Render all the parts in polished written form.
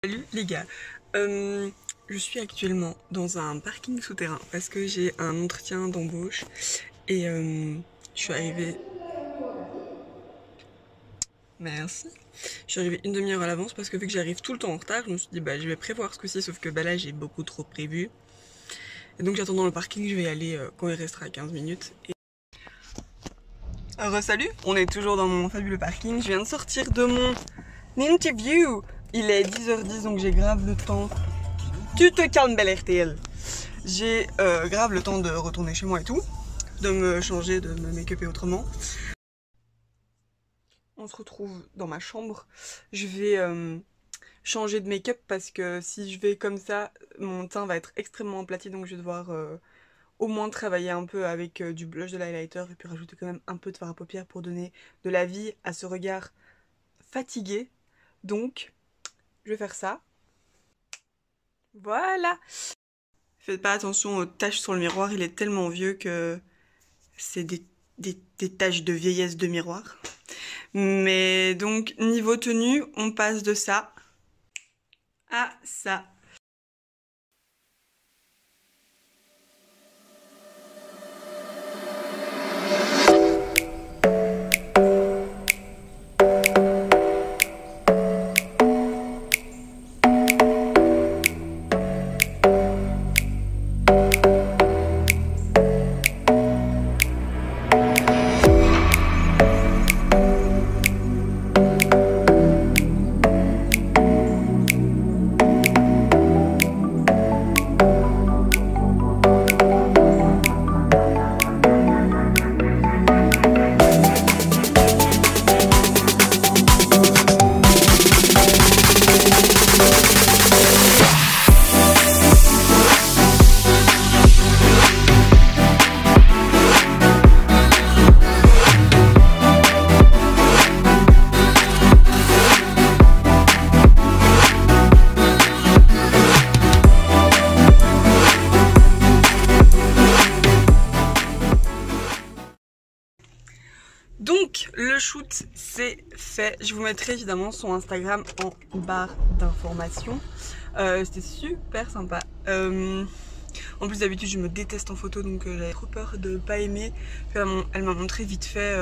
Salut les gars, je suis actuellement dans un parking souterrain parce que j'ai un entretien d'embauche et je suis arrivée... Merci. Je suis arrivée une demi-heure à l'avance parce que vu que j'arrive tout le temps en retard, je me suis dit bah je vais prévoir ce coup-ci, sauf que bah là j'ai beaucoup trop prévu. Et donc j'attends dans le parking, je vais y aller quand il restera 15 minutes. Salut, on est toujours dans mon fabuleux parking, je viens de sortir de mon interview. Il est 10h10 donc j'ai grave le temps. Tu te calmes, belle RTL. J'ai grave le temps de retourner chez moi et tout, de me changer, de me make-up et autrement. On se retrouve dans ma chambre. Je vais changer de make-up parce que si je vais comme ça, mon teint va être extrêmement aplati, donc je vais devoir au moins travailler un peu avec du blush, de l'highlighter et puis rajouter quand même un peu de fard à paupières pour donner de la vie à ce regard fatigué. Donc, je vais faire ça. Voilà. Faites pas attention aux taches sur le miroir, il est tellement vieux que c'est des taches de vieillesse de miroir. Mais donc, niveau tenue, on passe de ça à ça. Donc le shoot c'est fait, je vous mettrai évidemment son Instagram en barre d'informations. C'était super sympa. En plus d'habitude je me déteste en photo donc j'avais trop peur de pas aimer. Puis, elle m'a montré vite fait,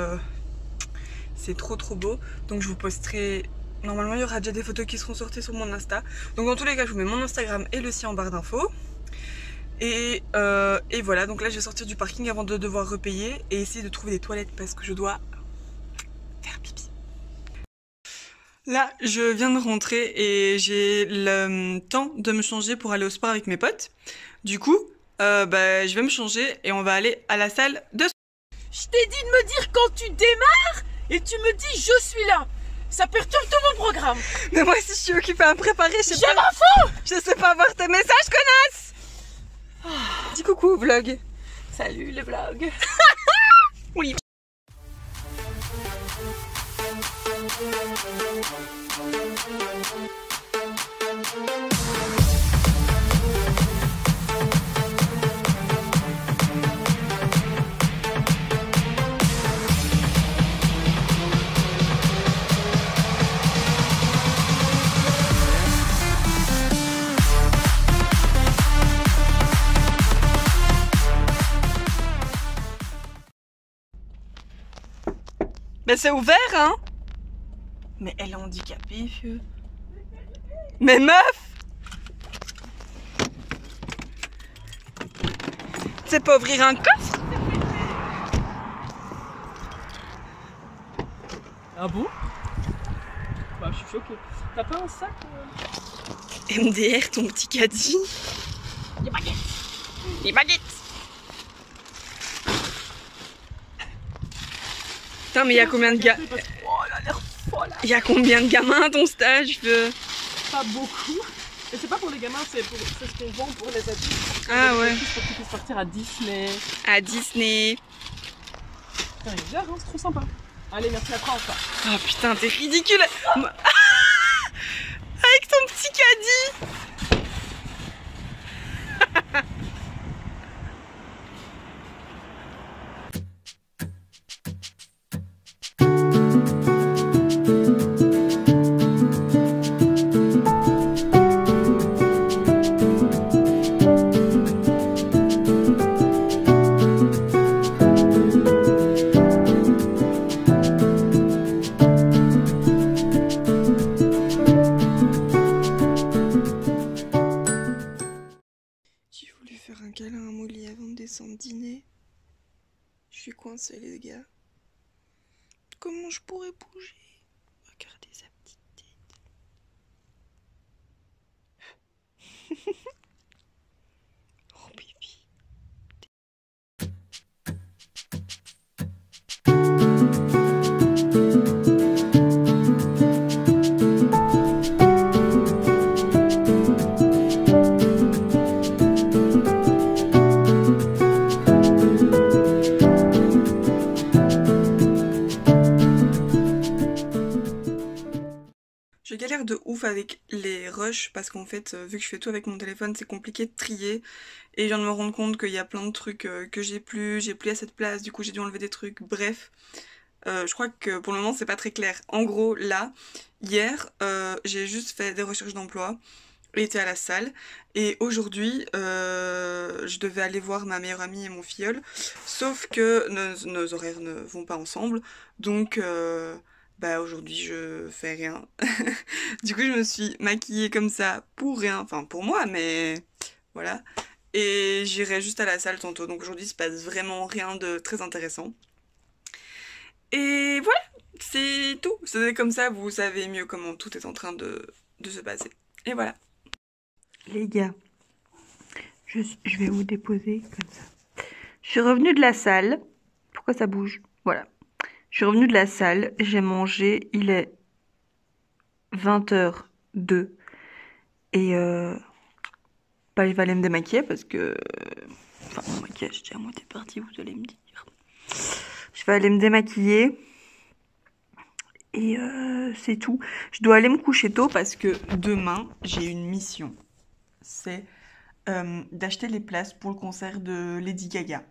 c'est trop beau. Donc je vous posterai, normalement il y aura déjà des photos qui seront sorties sur mon Insta. Donc dans tous les cas je vous mets mon Instagram et le sien en barre d'infos. Et voilà, donc là je vais sortir du parking avant de devoir repayer et essayer de trouver des toilettes parce que je dois faire pipi. Là je viens de rentrer et j'ai le temps de me changer pour aller au sport avec mes potes. Du coup je vais me changer et on va aller à la salle de sport. Je t'ai dit de me dire quand tu démarres et tu me dis je suis là. Ça perturbe tout mon programme. Mais moi si je suis occupée à me préparer, Je m'en fous. Je sais pas voir tes messages, connasse. Dis coucou vlog. Salut les vlogs. Oui. Mais c'est ouvert, hein? Mais elle est handicapée, vieux. Mais meuf! Tu sais pas ouvrir un coffre? Ah bon? Bah je suis choquée. T'as pas un sac MDR, ton petit caddie. Les baguettes. Les baguettes! Putain, mais il y a combien de gars? Oh, elle a l'air folle. Il y a combien de gamins à ton stage? Pas beaucoup. Et c'est pas pour les gamins, c'est ce qu'on vend pour les adultes. Ah ouais. Pour qu'ils puissent partir à Disney. À Disney. Putain, il est bizarre, hein, c'est trop sympa. Allez, merci, après on part. Oh putain, t'es ridicule. Avec ton petit caddie. câlin à Molly avant de descendre dîner. Je suis coincée les gars. Comment je pourrais bouger? Regardez sa petite tête. Oh bébé. Je galère de ouf avec les rushs parce qu'en fait, vu que je fais tout avec mon téléphone, c'est compliqué de trier. Et je viens de me rendre compte qu'il y a plein de trucs que j'ai plus à cette place, du coup j'ai dû enlever des trucs, bref. Je crois que pour le moment c'est pas très clair. En gros, là, hier, j'ai juste fait des recherches d'emploi, été à la salle, et aujourd'hui, je devais aller voir ma meilleure amie et mon filleul, sauf que nos horaires ne vont pas ensemble, donc bah aujourd'hui je fais rien. Du coup je me suis maquillée comme ça pour rien, enfin pour moi, mais voilà. Et j'irai juste à la salle tantôt, donc aujourd'hui il se passe vraiment rien de très intéressant. Et voilà, c'est tout. C'est comme ça, vous savez mieux comment tout est en train de se passer. Et voilà. Les gars, je vais vous déposer comme ça. Je suis revenue de la salle. Pourquoi ça bouge? Voilà. Je suis revenue de la salle, j'ai mangé, il est 20h02. Et bah, je vais aller me démaquiller parce que... Enfin, mon maquillage est déjà à moitié parti, vous allez me dire. Je vais aller me démaquiller. Et c'est tout. Je dois aller me coucher tôt parce que demain, j'ai une mission. C'est d'acheter les places pour le concert de Lady Gaga.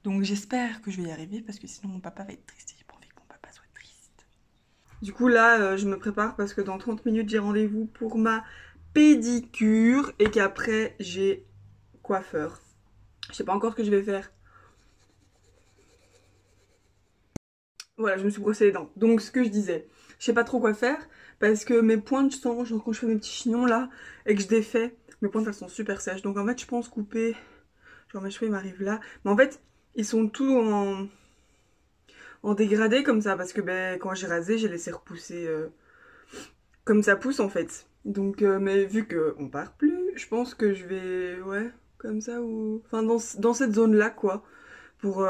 Donc j'espère que je vais y arriver parce que sinon mon papa va être triste. J'ai pas envie que mon papa soit triste. Du coup là, je me prépare parce que dans 30 minutes, j'ai rendez-vous pour ma pédicure et qu'après, j'ai coiffeur. Je sais pas encore ce que je vais faire. Voilà, je me suis brossé les dents. Donc ce que je disais, je sais pas trop quoi faire parce que mes pointes, je sens, genre quand je fais mes petits chignons là et que je défais, mes pointes elles sont super sèches. Donc en fait, je pense couper, genre mes cheveux ils m'arrivent là. Mais en fait, ils sont tous en dégradé comme ça parce que ben, quand j'ai rasé, j'ai laissé repousser comme ça pousse en fait. Donc, mais vu qu'on part plus, je pense que je vais, ouais, comme ça ou... Enfin, dans cette zone-là, quoi. Pour...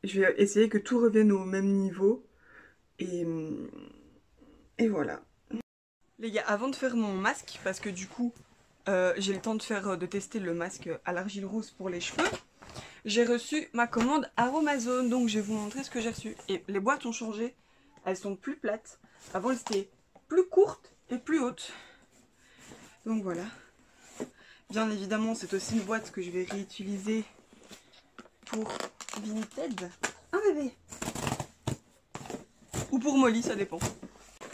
je vais essayer que tout revienne au même niveau. Et, et voilà. Les gars, avant de faire mon masque, parce que du coup, j'ai le temps de tester le masque à l'argile rousse pour les cheveux, j'ai reçu ma commande Aromazone, donc je vais vous montrer ce que j'ai reçu. Et les boîtes ont changé, elles sont plus plates. Avant, elles étaient plus courtes et plus hautes. Donc voilà. Bien évidemment, c'est aussi une boîte que je vais réutiliser pour Vinted. Un bébé. Ou pour Molly, ça dépend.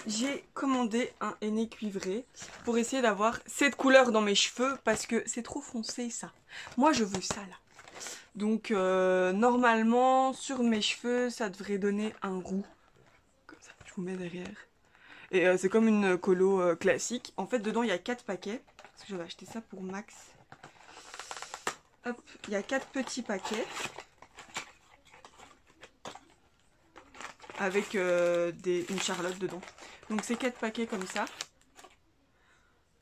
J'ai commandé un henné cuivré pour essayer d'avoir cette couleur dans mes cheveux parce que c'est trop foncé ça. Moi je veux ça là. Donc normalement sur mes cheveux ça devrait donner un roux. Comme ça, je vous mets derrière. Et c'est comme une colo classique. En fait dedans il y a 4 paquets. Parce que j'avais acheté ça pour Max. Hop, il y a 4 petits paquets. Avec une charlotte dedans. Donc c'est 4 paquets comme ça.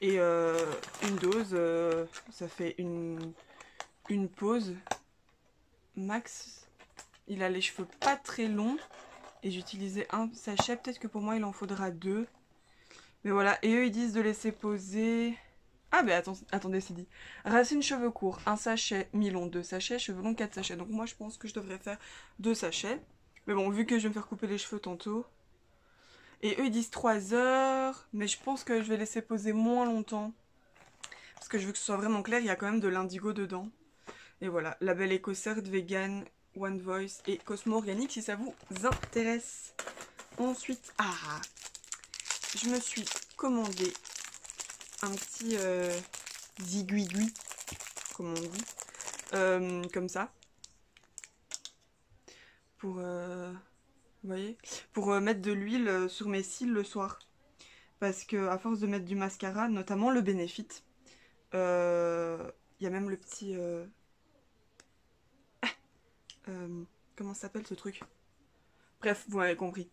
Et une dose, ça fait une pause. Max, il a les cheveux pas très longs. Et j'utilisais un sachet. Peut-être que pour moi il en faudra 2. Mais voilà, et eux ils disent de laisser poser... Ah ben attendez, c'est dit. Racines cheveux courts, un sachet, mi-long, 2 sachets, cheveux longs, 4 sachets. Donc moi je pense que je devrais faire 2 sachets. Mais bon, vu que je vais me faire couper les cheveux tantôt. Et eux ils disent 3 heures. Mais je pense que je vais laisser poser moins longtemps. Parce que je veux que ce soit vraiment clair, il y a quand même de l'indigo dedans. Et voilà, label éco-cert, vegan, One Voice et Cosmo Organique si ça vous intéresse. Ensuite, je me suis commandé un petit ziguigui, comme on dit, comme ça. Pour, vous voyez, pour mettre de l'huile sur mes cils le soir. Parce que à force de mettre du mascara, notamment le Benefit, Il y a même le petit... comment ça s'appelle ce truc? Bref, vous m'avez compris.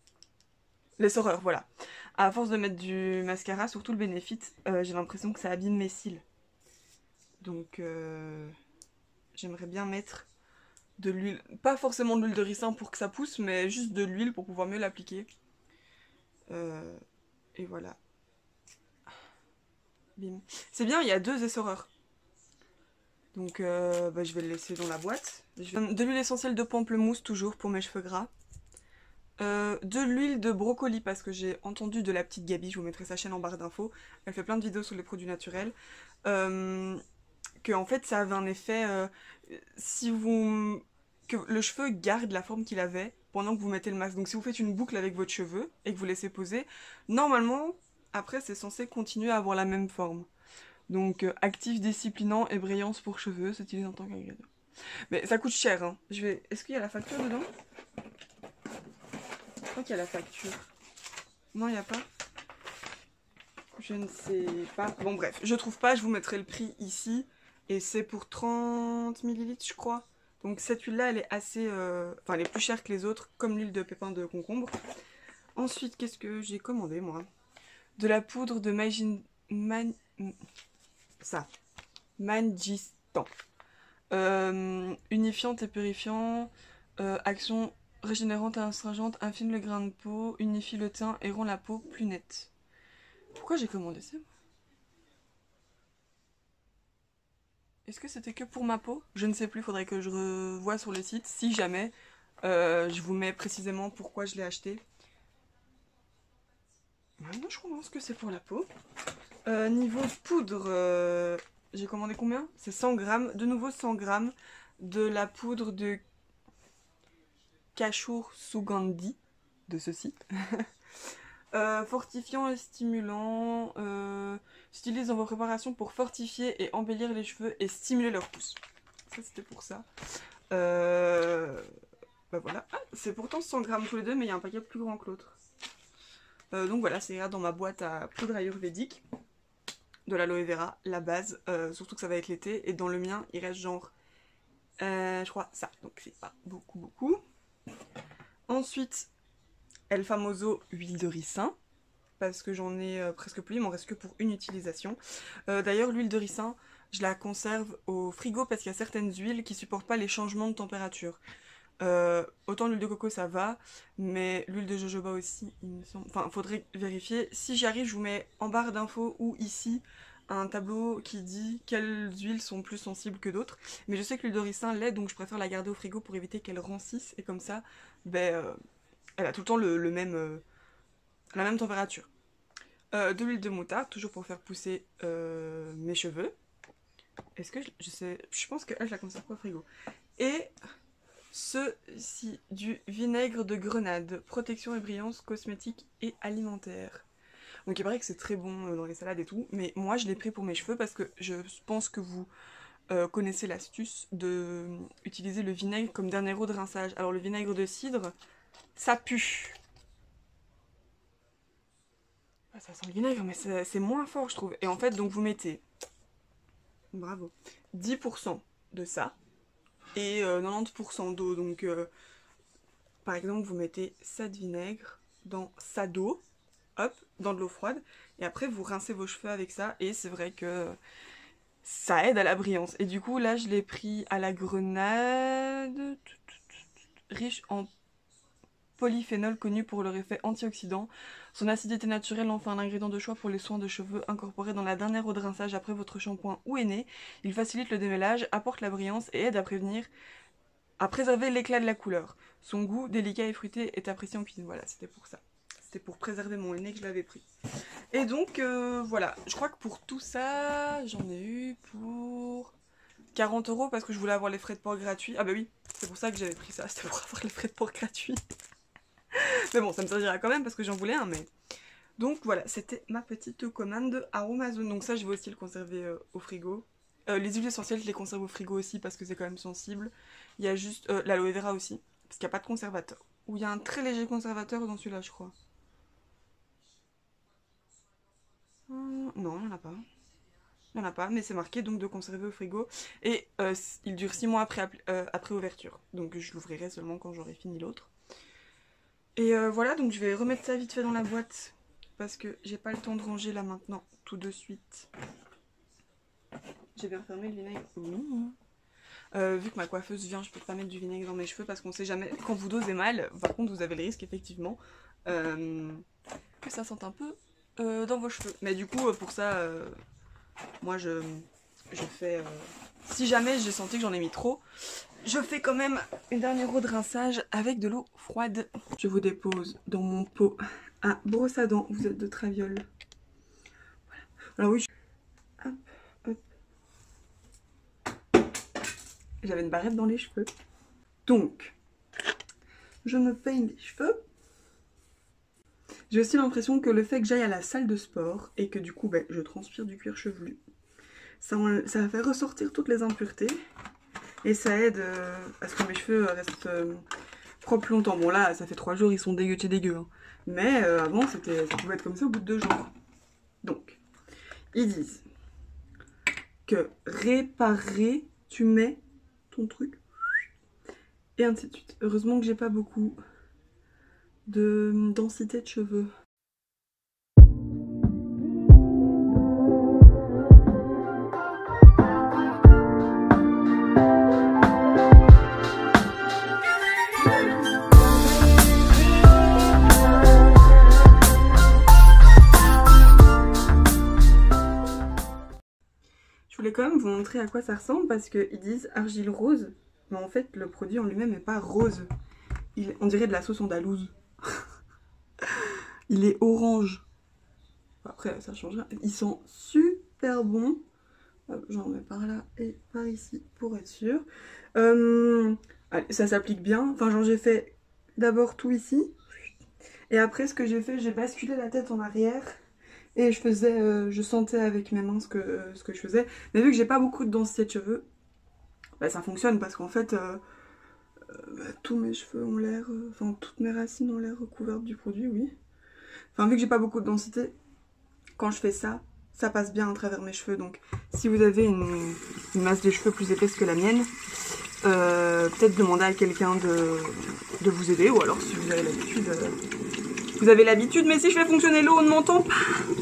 L'essoreur, voilà. À force de mettre du mascara, surtout le Benefit, j'ai l'impression que ça abîme mes cils. Donc, j'aimerais bien mettre de l'huile. Pas forcément de l'huile de ricin pour que ça pousse, mais juste de l'huile pour pouvoir mieux l'appliquer. Et voilà. Bim. C'est bien, il y a 2 essoreurs. Donc, je vais le laisser dans la boîte. De l'huile essentielle de pamplemousse, toujours, pour mes cheveux gras. De l'huile de brocoli parce que j'ai entendu de la petite Gabi, je vous mettrai sa chaîne en barre d'infos, elle fait plein de vidéos sur les produits naturels, que en fait ça avait un effet, que le cheveu garde la forme qu'il avait pendant que vous mettez le masque. Donc si vous faites une boucle avec votre cheveu et que vous laissez poser, normalement après c'est censé continuer à avoir la même forme. Donc actif, disciplinant et brillance pour cheveux, c'est utilisé en tant qu'ingrédient. Mais ça coûte cher, hein. Est-ce qu'il y a la facture dedans? Je crois qu'il y a la facture. Non, il n'y a pas. Je ne sais pas. Bon, bref, je trouve pas. Je vous mettrai le prix ici. Et c'est pour 30 millilitres, je crois. Donc cette huile-là, elle est assez... Enfin, elle est plus chère que les autres, comme l'huile de pépins de concombre. Ensuite, qu'est-ce que j'ai commandé, moi? De la poudre de Mangistan. Unifiante et purifiant. Action régénérante et astringente, infine le grain de peau, unifie le teint et rend la peau plus nette. Pourquoi j'ai commandé ça? Est-ce que c'était que pour ma peau? Je ne sais plus, faudrait que je revoie sur le site. Si jamais, je vous mets précisément pourquoi je l'ai acheté. Maintenant, je pense que c'est pour la peau. Niveau poudre, j'ai commandé combien? C'est 100 grammes. De nouveau 100 grammes de la poudre de Kashur Sugandhi de ce site. Fortifiant et stimulant, s'utilise dans vos préparations pour fortifier et embellir les cheveux et stimuler leur pousse. Ça c'était pour ça. Bah voilà. Ah, c'est pourtant 100 grammes tous les deux, mais il y a un paquet plus grand que l'autre. Donc voilà, c'est dans ma boîte à poudre ayurvédique. De l'aloe vera, la base, surtout que ça va être l'été. Et dans le mien, il reste genre, je crois, ça. Donc c'est pas beaucoup. Ensuite, El Famoso huile de ricin, parce que j'en ai presque plus, il m'en reste que pour une utilisation. D'ailleurs, l'huile de ricin, je la conserve au frigo parce qu'il y a certaines huiles qui supportent pas les changements de température. Autant l'huile de coco ça va, mais l'huile de jojoba aussi, il me semble. Enfin, faudrait vérifier. Si j'y arrive, je vous mets en barre d'infos ou ici un tableau qui dit quelles huiles sont plus sensibles que d'autres. Mais je sais que l'huile de ricin l'est, donc je préfère la garder au frigo pour éviter qu'elle rancisse et comme ça, elle a tout le temps la même température. De l'huile de moutarde, toujours pour faire pousser mes cheveux. Est-ce que je sais... Je pense que je la conserve pas au frigo. Et ceci, du vinaigre de grenade, protection et brillance cosmétique et alimentaire. Donc il paraît que c'est très bon dans les salades et tout, mais moi je l'ai pris pour mes cheveux parce que je pense que vous connaissez l'astuce de utiliser le vinaigre comme dernier eau de rinçage. Alors le vinaigre de cidre, ça pue. Ça sent le vinaigre, mais c'est moins fort, je trouve. Et en fait, donc vous mettez, bravo, 10% de ça et 90% d'eau. Donc, par exemple, vous mettez ça de vinaigre dans ça d'eau, hop, dans de l'eau froide, et après vous rincez vos cheveux avec ça. Et c'est vrai que ça aide à la brillance. Et du coup, là, je l'ai pris à la grenade, riche en polyphénol connu pour leur effet antioxydant. Son acidité naturelle en fait un ingrédient de choix pour les soins de cheveux incorporé dans la dernière eau de rinçage après votre shampoing ou henné. Il facilite le démêlage, apporte la brillance et aide à préserver l'éclat de la couleur. Son goût délicat et fruité est apprécié en cuisine. Voilà, c'était pour ça. C'était pour préserver mon henné que je l'avais pris. Et donc, voilà. Je crois que pour tout ça, j'en ai eu pour 40 € parce que je voulais avoir les frais de port gratuits. Ah bah oui, c'est pour ça que j'avais pris ça. C'était pour avoir les frais de port gratuits. Mais bon, ça me servira quand même parce que j'en voulais un, mais... Donc voilà, c'était ma petite commande de Aromazone. Donc ça, je vais aussi le conserver au frigo. Les huiles essentielles, je les conserve au frigo aussi parce que c'est quand même sensible. Il y a juste l'aloe vera aussi, parce qu'il n'y a pas de conservateur. Ou il y a un très léger conservateur dans celui-là, je crois. Non, il n'y en a pas. Il n'y en a pas, mais c'est marqué donc de conserver au frigo. Et il dure 6 mois après ouverture. Donc je l'ouvrirai seulement quand j'aurai fini l'autre. Et voilà, donc je vais remettre ça vite fait dans la boîte. Parce que j'ai pas le temps de ranger là maintenant, tout de suite. J'ai bien fermé le vinaigre. Oui. Vu que ma coiffeuse vient, je peux pas mettre du vinaigre dans mes cheveux parce qu'on sait jamais. Quand vous dosez mal, par contre vous avez le risque effectivement que ça sente un peu dans vos cheveux. Mais du coup pour ça, moi je fais... si jamais j'ai senti que j'en ai mis trop, je fais quand même une dernière eau de rinçage avec de l'eau froide. Je vous dépose dans mon pot à brosse à dents. Vous êtes de Traviole. Voilà. Alors oui, hop, hop. J'avais une barrette dans les cheveux. Donc, je me peigne les cheveux. J'ai aussi l'impression que le fait que j'aille à la salle de sport et que du coup je transpire du cuir chevelu, ça va faire ressortir toutes les impuretés et ça aide à ce que mes cheveux restent propres longtemps. Bon là, ça fait 3 jours, ils sont dégueux, hein. Mais avant, ça pouvait être comme ça au bout de 2 jours. Donc, ils disent que réparer, tu mets ton truc et ainsi de suite. Heureusement que j'ai pas beaucoup de densité de cheveux. Je voulais quand même vous montrer à quoi ça ressemble parce qu'ils disent argile rose, mais en fait le produit en lui-même n'est pas rose. On dirait de la sauce andalouse. Il est orange. Après ça change rien. Ils sont super bons. J'en mets par là et par ici pour être sûr. Allez, ça s'applique bien. Enfin genre j'ai fait d'abord tout ici. Et après ce que j'ai fait, j'ai basculé la tête en arrière. Et je sentais avec mes mains ce que je faisais. Mais vu que j'ai pas beaucoup de densité de cheveux, ça fonctionne parce qu'en fait tous mes cheveux ont l'air, enfin toutes mes racines ont l'air recouvertes du produit, oui. Enfin vu que j'ai pas beaucoup de densité, quand je fais ça, ça passe bien à travers mes cheveux. Donc si vous avez une masse de cheveux plus épaisse que la mienne, peut-être demander à quelqu'un de vous aider. Ou alors si vous avez l'habitude, mais si je fais fonctionner l'eau, on ne m'entend pas.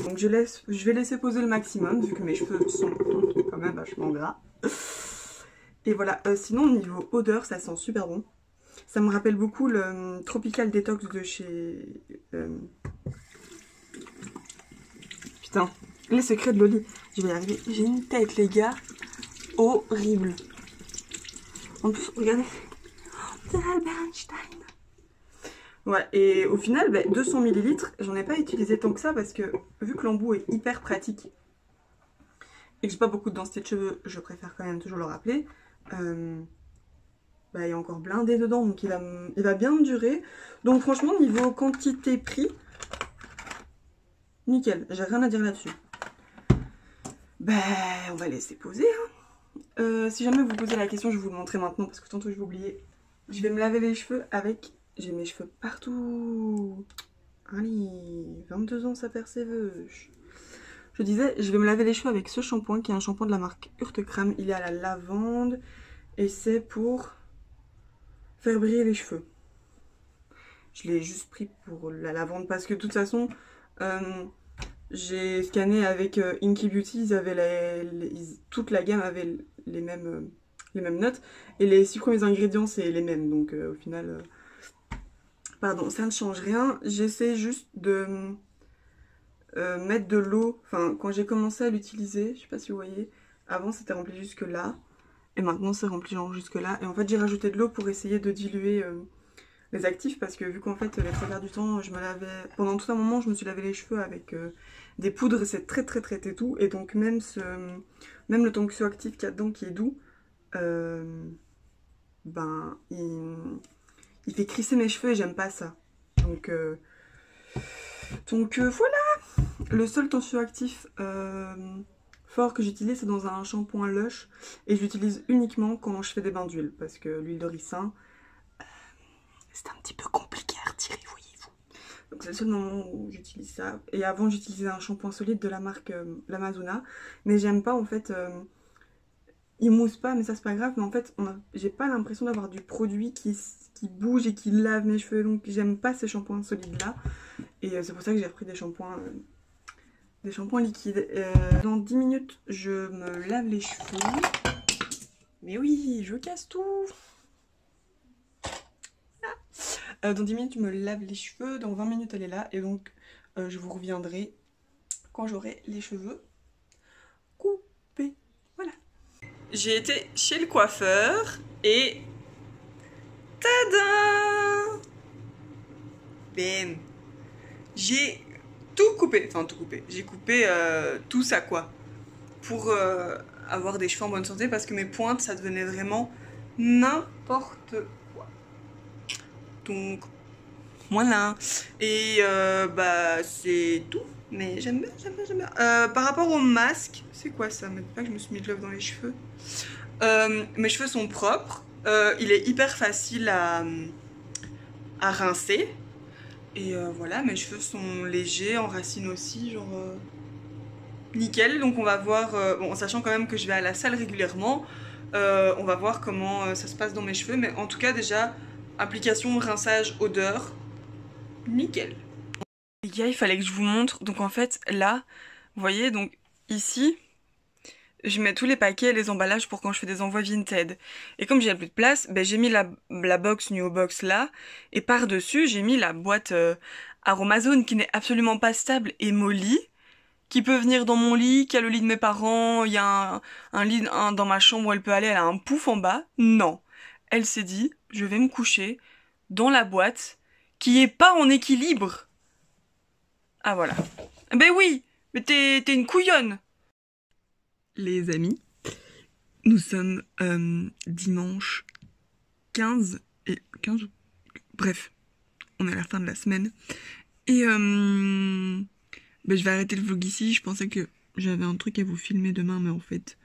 Donc je vais laisser poser le maximum, vu que mes cheveux sont quand même vachement gras. Et voilà, sinon niveau odeur, ça sent super bon. Ça me rappelle beaucoup le Tropical Detox de chez... Putain, les secrets de Loli. Je vais y arriver. J'ai une tête, les gars, horrible. En plus, regardez, c'est Albert Einstein. Ouais, et au final, 200 ml, j'en ai pas utilisé tant que ça parce que vu que l'embout est hyper pratique et que j'ai pas beaucoup de densité de cheveux, je préfère quand même toujours le rappeler. Il y a encore blindé dedans, donc il va bien me durer. Donc franchement, niveau quantité-prix, nickel, j'ai rien à dire là-dessus. On va laisser poser. Hein. Si jamais vous posez la question, je vais vous le montrer maintenant parce que tantôt je vais oublier. Je vais me laver les cheveux avec... J'ai mes cheveux partout. Allez, 22 ans, ça perd ses vœux. Je disais, je vais me laver les cheveux avec ce shampoing qui est un shampoing de la marque Urtecram. Il est à la lavande et c'est pour faire briller les cheveux. Je l'ai juste pris pour la lavande parce que de toute façon, j'ai scanné avec Inky Beauty. Ils avaient toute la gamme avait les mêmes notes et les 6 premiers ingrédients c'est les mêmes. Donc au final... Pardon, ça ne change rien. J'essaie juste de mettre de l'eau. Enfin, quand j'ai commencé à l'utiliser, je sais pas si vous voyez, avant c'était rempli jusque là. Et maintenant c'est rempli genre jusque là. Et en fait j'ai rajouté de l'eau pour essayer de diluer les actifs. Parce que vu qu'en fait les 3 quarts du temps, je me lavais... Pendant tout un moment, je me suis lavé les cheveux avec des poudres. Et c'est très tout. Et donc même le tensioactif qu'il y a dedans qui est doux, il fait crisser mes cheveux et j'aime pas ça. Donc voilà. Le seul tensioactif fort que j'utilise, c'est dans un shampoing Lush. Et j'utilise uniquement quand je fais des bains d'huile. Parce que l'huile de ricin, c'est un petit peu compliqué à retirer, voyez-vous. Donc c'est le seul moment où j'utilise ça. Et avant j'utilisais un shampoing solide de la marque l'Amazona. Mais j'aime pas en fait... il mousse pas, mais ça c'est pas grave. Mais en fait j'ai pas l'impression d'avoir du produit qui bouge et qui lave mes cheveux. Donc j'aime pas ces shampoings solides là. Et c'est pour ça que j'ai repris des shampoings liquides. Dans 10 minutes je me lave les cheveux. Mais oui, je casse tout. Dans 10 minutes, je me lave les cheveux. Dans 20 minutes, elle est là. Et donc, je vous reviendrai quand j'aurai les cheveux coupés. Voilà. J'ai été chez le coiffeur et... Tadam! Bam! J'ai tout coupé. Enfin, tout coupé. J'ai coupé tout ça, quoi. Pour avoir des cheveux en bonne santé. Parce que mes pointes, ça devenait vraiment n'importe quoi. Donc... Voilà, et bah c'est tout, mais j'aime bien, j'aime bien, j'aime bien. Par rapport au masque, c'est quoi ça? Mais pas que je me suis mis de l'œuf dans les cheveux. Mes cheveux sont propres, il est hyper facile à rincer. Et voilà, mes cheveux sont légers, en racines aussi, genre nickel. Donc on va voir, bon, en sachant quand même que je vais à la salle régulièrement, on va voir comment ça se passe dans mes cheveux. Mais en tout cas déjà, application, rinçage, odeur. Nickel. Les gars, il fallait que je vous montre. Donc en fait, là, vous voyez, donc ici, je mets tous les paquets et les emballages pour quand je fais des envois Vinted. Et comme j'ai plus de place, ben, j'ai mis la box New Box là. Et par-dessus, j'ai mis la boîte Aromazone qui n'est absolument pas stable et mollie. Qui peut venir dans mon lit, qui a le lit de mes parents. Il y a un lit dans ma chambre où elle peut aller. Elle a un pouf en bas. Non. Elle s'est dit, je vais me coucher dans la boîte qui est pas en équilibre. Ah voilà. Ben oui, mais t'es une couillonne. Les amis, nous sommes dimanche 15 et 15, bref, on est à la fin de la semaine. Et ben je vais arrêter le vlog ici. Je pensais que j'avais un truc à vous filmer demain, mais en fait,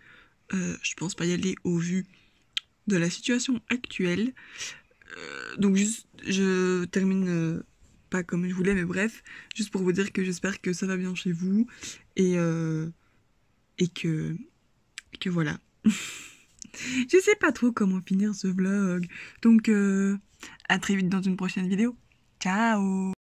je pense pas y aller au vu de la situation actuelle. Donc juste, je termine pas comme je voulais, mais bref, juste pour vous dire que j'espère que ça va bien chez vous et que voilà. Je sais pas trop comment finir ce vlog, donc à très vite dans une prochaine vidéo. Ciao!